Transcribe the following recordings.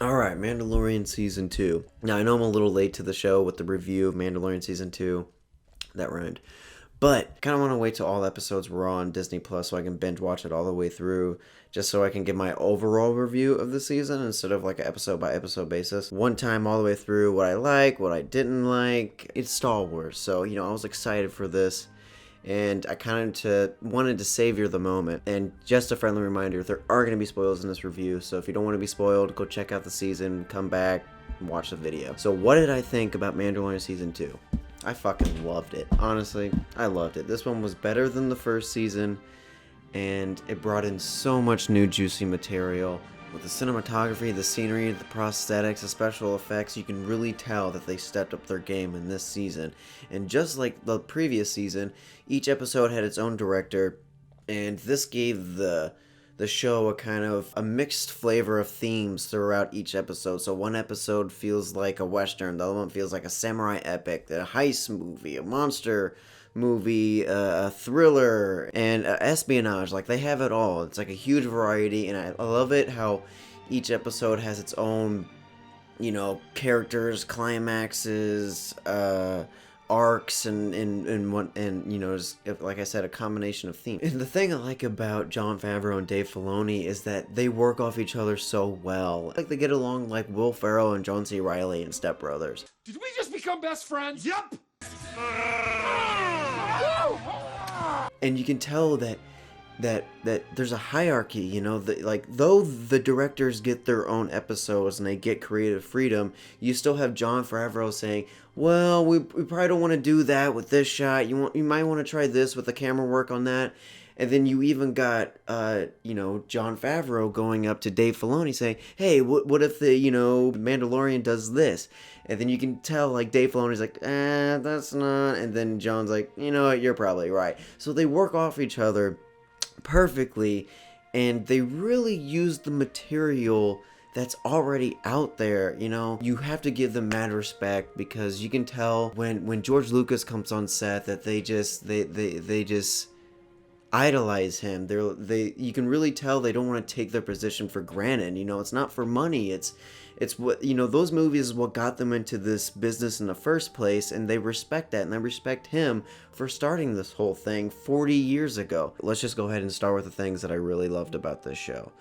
Alright, Mandalorian Season 2. Now, I know I'm a little late to the show with the review of Mandalorian Season 2. That rhymed. But kind of want to wait till all episodes were on Disney Plus so I can binge watch it all the way through, just so I can give my overall review of the season instead of like an episode by episode basis. One time all the way through what I like, what I didn't like. It's Star Wars, so I was excited for this. And I kind of wanted to savor the moment. And just a friendly reminder, there are going to be spoilers in this review, so if you don't want to be spoiled, go check out the season, come back, and watch the video. So what did I think about Mandalorian Season 2? I fucking loved it. Honestly, I loved it. This one was better than the first season, and it brought in so much new juicy material. With the cinematography, the scenery, the prosthetics, the special effects, you can really tell that they stepped up their game in this season. And just like the previous season, each episode had its own director, and this gave the show a kind of a mixed flavor of themes throughout each episode. So one episode feels like a western, the other one feels like a samurai epic, a heist movie, a monster movie, a thriller, and espionage. Like, they have it all. It's like a huge variety, and I love it how each episode has its own, characters, climaxes, arcs, and just, like I said, a combination of themes. And the thing I like about Jon Favreau and Dave Filoni is that they work off each other so well. Like, they get along like Will Ferrell and John C. Reilly in Step Brothers. Did we just become best friends? Yep! And you can tell that there's a hierarchy, though the directors get their own episodes and they get creative freedom, you still have Jon Favreau saying, well, we probably don't want to do that with this shot. You might want to try this with the camera work on that. And then you even got, Jon Favreau going up to Dave Filoni saying, hey, what if the, Mandalorian does this? And then you can tell, like, Dave Filoni's like, that's not. And then John's like, you know what, you're probably right. So they work off each other perfectly, and they really use the material that's already out there. You have to give them mad respect, because you can tell when George Lucas comes on set that they just idolize him. You can really tell they don't want to take their position for granted. It's not for money. It's what, those movies is what got them into this business in the first place, and they respect that, and they respect him for starting this whole thing 40 years ago. Let's just go ahead and start with the things that I really loved about this show.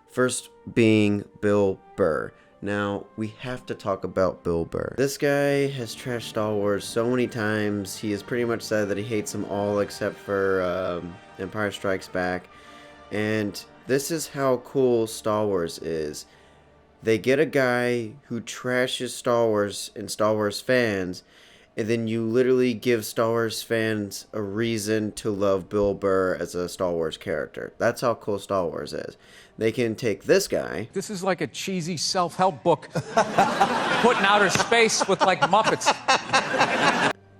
First being Bill Burr. Now, we have to talk about Bill Burr. This guy has trashed Star Wars so many times. He has pretty much said that he hates them all except for Empire Strikes Back. And this is how cool Star Wars is. They get a guy who trashes Star Wars and Star Wars fans, and then you literally give Star Wars fans a reason to love Bill Burr as a Star Wars character. That's how cool Star Wars is. They can take this guy. This is like a cheesy self-help book put in outer space with, like, Muppets.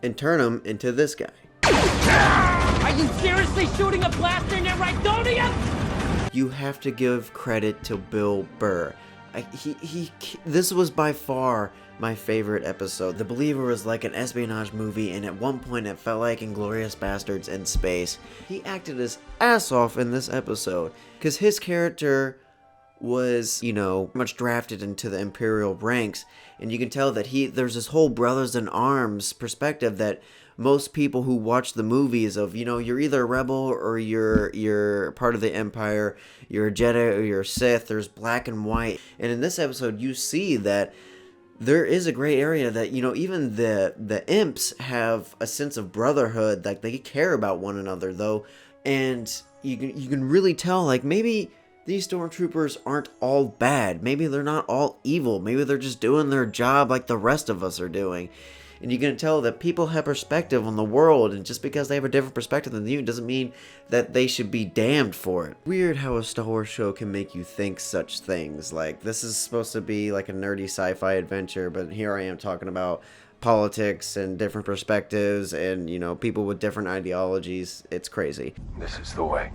And turn him into this guy. Are you seriously shooting a blaster in there, right, don't you? You have to give credit to Bill Burr. This was by far my favorite episode. The Believer was like an espionage movie, and at one point it felt like Inglourious Basterds in space. He acted his ass off in this episode, because his character was, much drafted into the Imperial ranks, and you can tell that there's this whole brothers in arms perspective that most people who watch the movies of, you're either a rebel or you're part of the Empire, you're a Jedi or you're a Sith, there's black and white. And in this episode, you see that there is a gray area that, even the imps have a sense of brotherhood, like they care about one another, though. And you can really tell, like, maybe these stormtroopers aren't all bad. Maybe they're not all evil. Maybe they're just doing their job like the rest of us are doing. And you can tell that people have perspective on the world, and just because they have a different perspective than you doesn't mean that they should be damned for it. Weird how a Star Wars show can make you think such things. Like, this is supposed to be like a nerdy sci-fi adventure, but here I am talking about politics and different perspectives and, people with different ideologies. It's crazy. This is the way.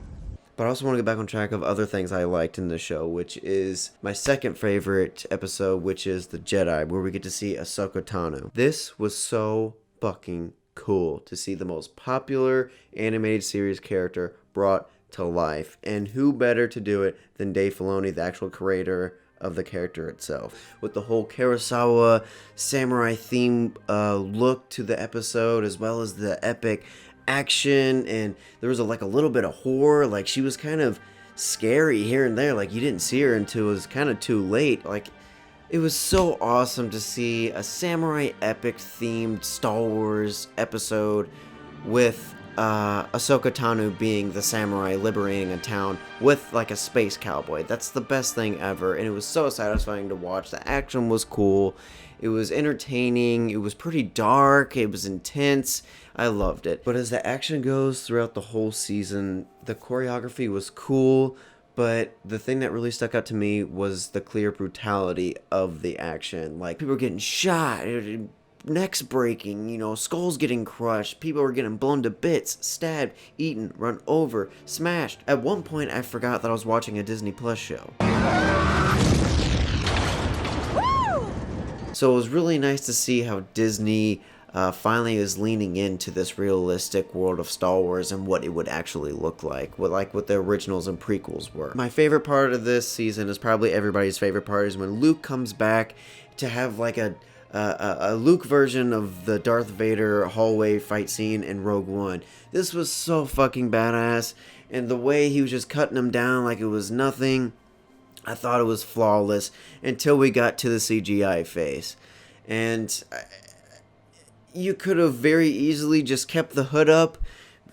But I also want to get back on track of other things I liked in the show, which is my second favorite episode, which is The Jedi, where we get to see Ahsoka Tano. This was so fucking cool to see the most popular animated series character brought to life. And who better to do it than Dave Filoni, the actual creator of the character itself. With the whole Kurosawa samurai theme look to the episode, as well as the epic action, and there was like a little bit of horror. Like, she was kind of scary here and there. Like, you didn't see her until it was kind of too late. Like, it was so awesome to see a samurai epic themed Star Wars episode with Ahsoka Tano being the samurai liberating a town with like a space cowboy. That's the best thing ever, and it was so satisfying to watch. The action was cool, it was entertaining, it was pretty dark, it was intense. I loved it. But as the action goes throughout the whole season, the choreography was cool, but the thing that really stuck out to me was the clear brutality of the action. Like, people were getting shot, necks breaking, skulls getting crushed, people were getting blown to bits, stabbed, eaten, run over, smashed. At one point, I forgot that I was watching a Disney Plus show. So it was really nice to see how Disney finally is leaning into this realistic world of Star Wars and what it would actually look like what the originals and prequels were. My favorite part of this season is probably everybody's favorite part, is when Luke comes back to have like a Luke version of the Darth Vader hallway fight scene in Rogue One. This was so fucking badass, and the way he was just cutting him down like it was nothing, I thought it was flawless until we got to the CGI face. And you could have very easily just kept the hood up,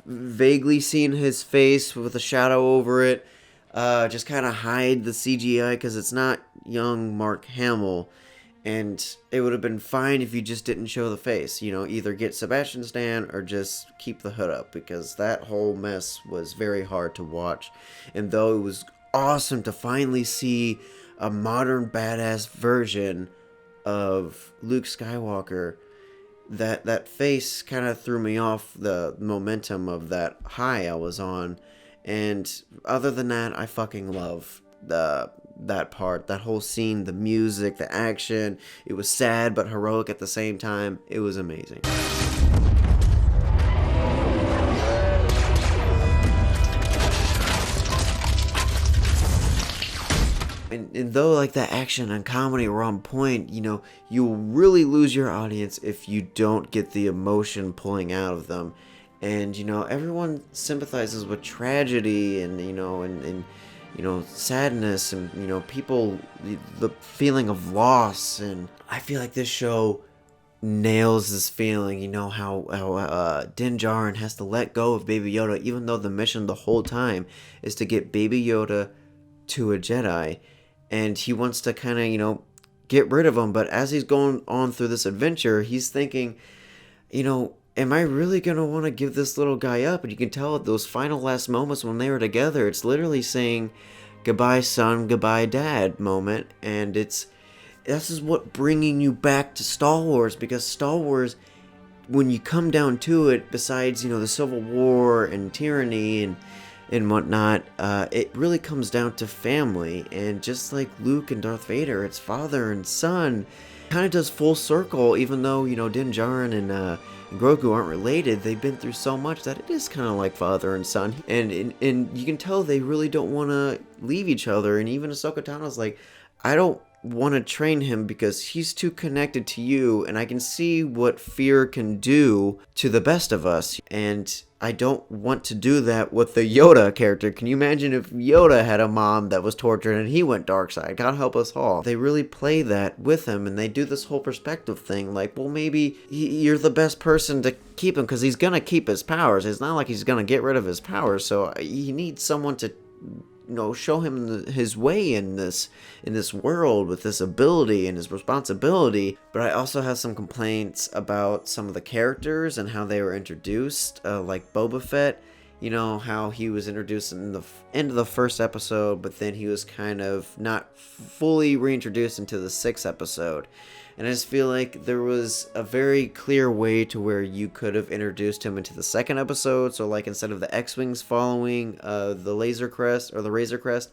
vaguely seen his face with a shadow over it, just kind of hide the CGI because it's not young Mark Hamill. And it would have been fine if you just didn't show the face. Either get Sebastian Stan or just keep the hood up, because that whole mess was very hard to watch. And though it was awesome to finally see a modern badass version of Luke Skywalker, that face kind of threw me off the momentum of that high I was on. And other than that, I fucking love that part, that whole scene, the music, the action. It was sad but heroic at the same time. It was amazing. And though like the action and comedy were on point, you'll really lose your audience if you don't get the emotion pulling out of them. And everyone sympathizes with tragedy and sadness and people, the feeling of loss. And I feel like this show nails this feeling. How Din Djarin has to let go of Baby Yoda, even though the mission the whole time is to get Baby Yoda to a Jedi, and he wants to kind of get rid of him. But as he's going on through this adventure, he's thinking, am I really going to want to give this little guy up? And you can tell at those final last moments when they were together, it's literally saying, goodbye son, goodbye dad moment. And this is what bringing you back to Star Wars, because Star Wars, when you come down to it, besides, the Civil War and tyranny and whatnot, it really comes down to family. And just like Luke and Darth Vader, it's father and son. Kind of does full circle, even though, Din Djarin and Grogu aren't related. They've been through so much that it is kind of like father and son. And you can tell they really don't want to leave each other. And even Ahsoka Tano's like, I don't want to train him because he's too connected to you, and I can see what fear can do to the best of us, and I don't want to do that with the Yoda character. Can you imagine if Yoda had a mom that was tortured and he went dark side? God help us all. They really play that with him, and they do this whole perspective thing, like, well, maybe you're the best person to keep him because he's gonna keep his powers. It's not like he's gonna get rid of his powers, so he needs someone to show him his way in this world with this ability and his responsibility. But I also have some complaints about some of the characters and how they were introduced, like Boba Fett. How he was introduced in the end of the first episode, but then he was kind of not fully reintroduced into the 6th episode. And I just feel like there was a very clear way to where you could have introduced him into the 2nd episode. So like instead of the X-Wings following the Laser Crest or the Razor Crest,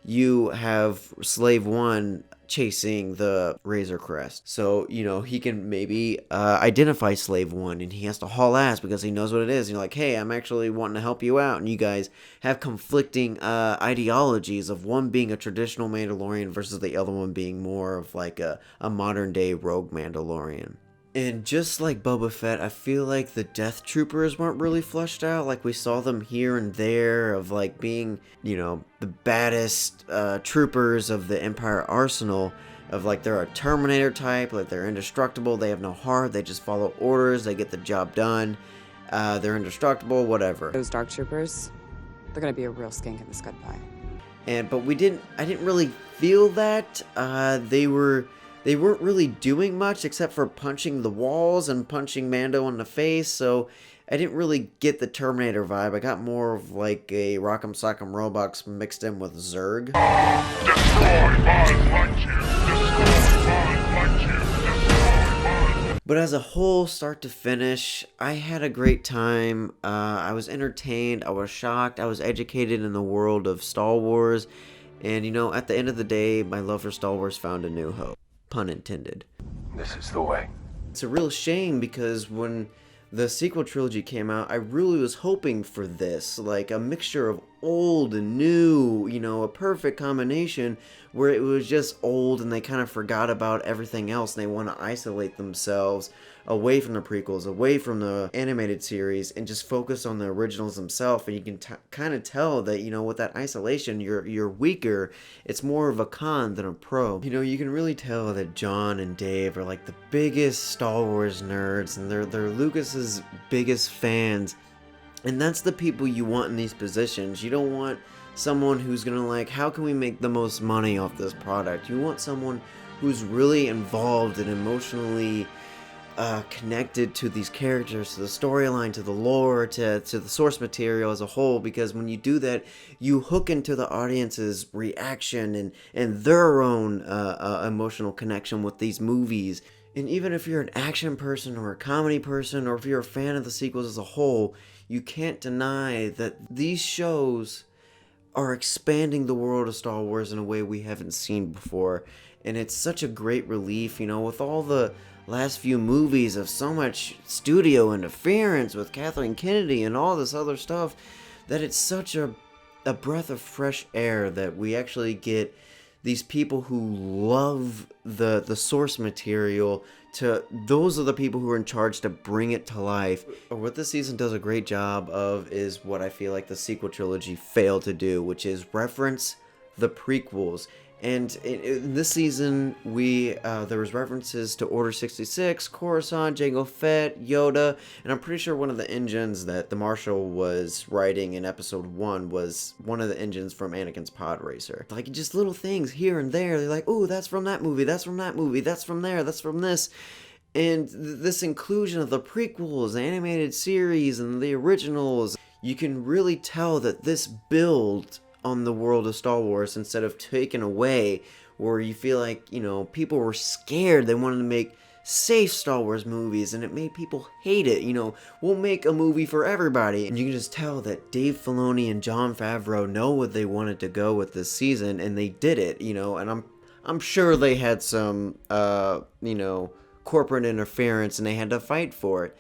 you have Slave One chasing the Razor Crest. So, you know, he can maybe identify Slave One, and he has to haul ass because he knows what it is. And you're like, hey, I'm actually wanting to help you out. And you guys have conflicting ideologies of one being a traditional Mandalorian versus the other one being more of like a modern day rogue Mandalorian. And just like Boba Fett, I feel like the Death Troopers weren't really fleshed out. Like, we saw them here and there of, like, being, you know, the baddest troopers of the Empire arsenal. Of, like, they're a Terminator type, like, they're indestructible, they have no heart, they just follow orders, they get the job done. They're indestructible, whatever. Those Dark Troopers, they're gonna be a real skink in the scud pie. But I didn't really feel that. They weren't really doing much except for punching the walls and punching Mando in the face, so I didn't really get the Terminator vibe. I got more of like a Rock'em Sock'em Robots mixed in with Zurg. But as a whole, start to finish, I had a great time. I was entertained, I was shocked, I was educated in the world of Star Wars, and you know, at the end of the day, my love for Star Wars found a new hope. Pun intended. This is the way. It's a real shame because when the sequel trilogy came out, I really was hoping for this, like a mixture of old and new, you know, a perfect combination where it was just old and they kind of forgot about everything else and they want to isolate themselves away from the prequels, away from the animated series, and just focus on the originals themselves. And you can kind of tell that, you know, with that isolation, you're weaker. It's more of a con than a pro. You know, you can really tell that John and Dave are like the biggest Star Wars nerds, and they're Lucas's biggest fans. And that's the people you want in these positions. You don't want someone who's gonna like, how can we make the most money off this product? You want someone who's really involved and emotionally connected to these characters, to the storyline, to the lore, to the source material as a whole, because when you do that, you hook into the audience's reaction and their own emotional connection with these movies. And even if you're an action person or a comedy person, or if you're a fan of the sequels as a whole, you can't deny that these shows are expanding the world of Star Wars in a way we haven't seen before. And it's such a great relief, you know, with all the last few movies of so much studio interference with Kathleen Kennedy and all this other stuff, that it's such a breath of fresh air that we actually get these people who love the source material to, those are the people who are in charge to bring it to life. What this season does a great job of is what I feel like the sequel trilogy failed to do, which is reference the prequels. And in this season, there was references to Order 66, Coruscant, Jango Fett, Yoda, and I'm pretty sure one of the engines that the Marshal was riding in Episode 1 was one of the engines from Anakin's Pod Racer. Like, just little things here and there. They're like, oh, that's from that movie, that's from that movie, that's from there, that's from this. And this inclusion of the prequels, the animated series, and the originals, you can really tell that this build on the world of Star Wars instead of taken away, where you feel like, you know, people were scared. They wanted to make safe Star Wars movies and it made people hate it. You know, we'll make a movie for everybody. And you can just tell that Dave Filoni and Jon Favreau know what they wanted to go with this season, and they did it, you know, and I'm sure they had some you know, corporate interference and they had to fight for it.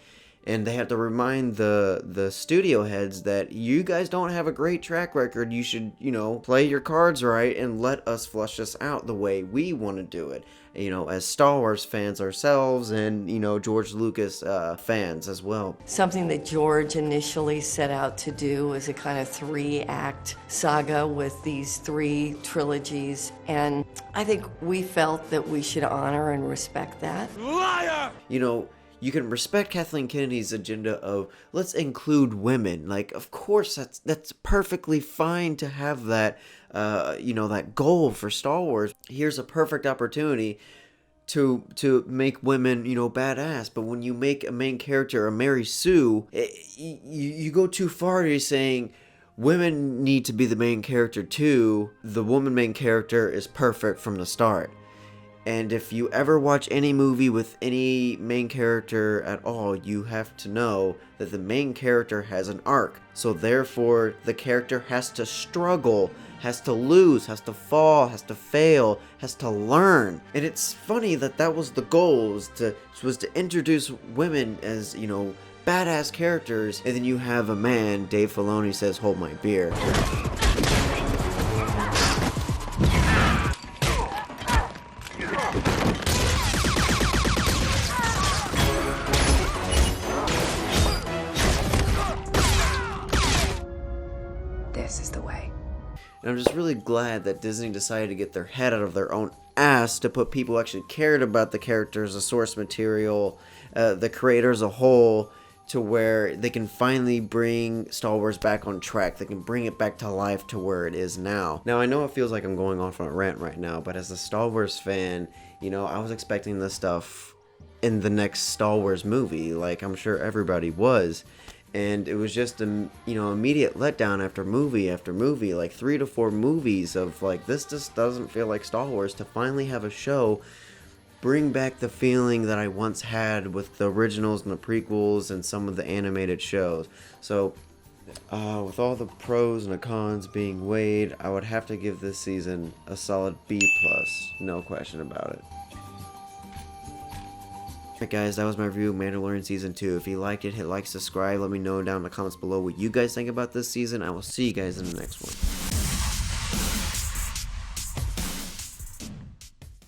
And they have to remind the studio heads that you guys don't have a great track record. You should, you know, play your cards right and let us flush this out the way we want to do it. You know, as Star Wars fans ourselves and, you know, George Lucas fans as well. Something that George initially set out to do was a kind of 3-act saga with these 3 trilogies. And I think we felt that we should honor and respect that. Liar! You know, you can respect Kathleen Kennedy's agenda of let's include women. Like, of course, that's perfectly fine to have that, you know, that goal for Star Wars. Here's a perfect opportunity to make women, you know, badass. But when you make a main character a Mary Sue, you go too far to saying women need to be the main character too. The woman main character is perfect from the start. And if you ever watch any movie with any main character at all, you have to know that the main character has an arc. So therefore, the character has to struggle, has to lose, has to fall, has to fail, has to learn. And it's funny that that was the goal, was to introduce women as, you know, badass characters, and then you have a man, Dave Filoni says, hold my beer. This is the way. And I'm just really glad that Disney decided to get their head out of their own ass to put people who actually cared about the characters, the source material, the creator as a whole, to where they can finally bring Star Wars back on track. They can bring it back to life to where it is now. Now, I know it feels like I'm going off on a rant right now, but as a Star Wars fan, you know, I was expecting this stuff in the next Star Wars movie, like I'm sure everybody was. And it was just a, you know, immediate letdown after movie, like 3 to 4 movies of like, this just doesn't feel like Star Wars. To finally have a show bring back the feeling that I once had with the originals and the prequels and some of the animated shows. So with all the pros and the cons being weighed, I would have to give this season a solid B+, no question about it. Alright guys, that was my review of Mandalorian Season 2. If you liked it, hit like, subscribe, let me know down in the comments below what you guys think about this season. I will see you guys in the next one.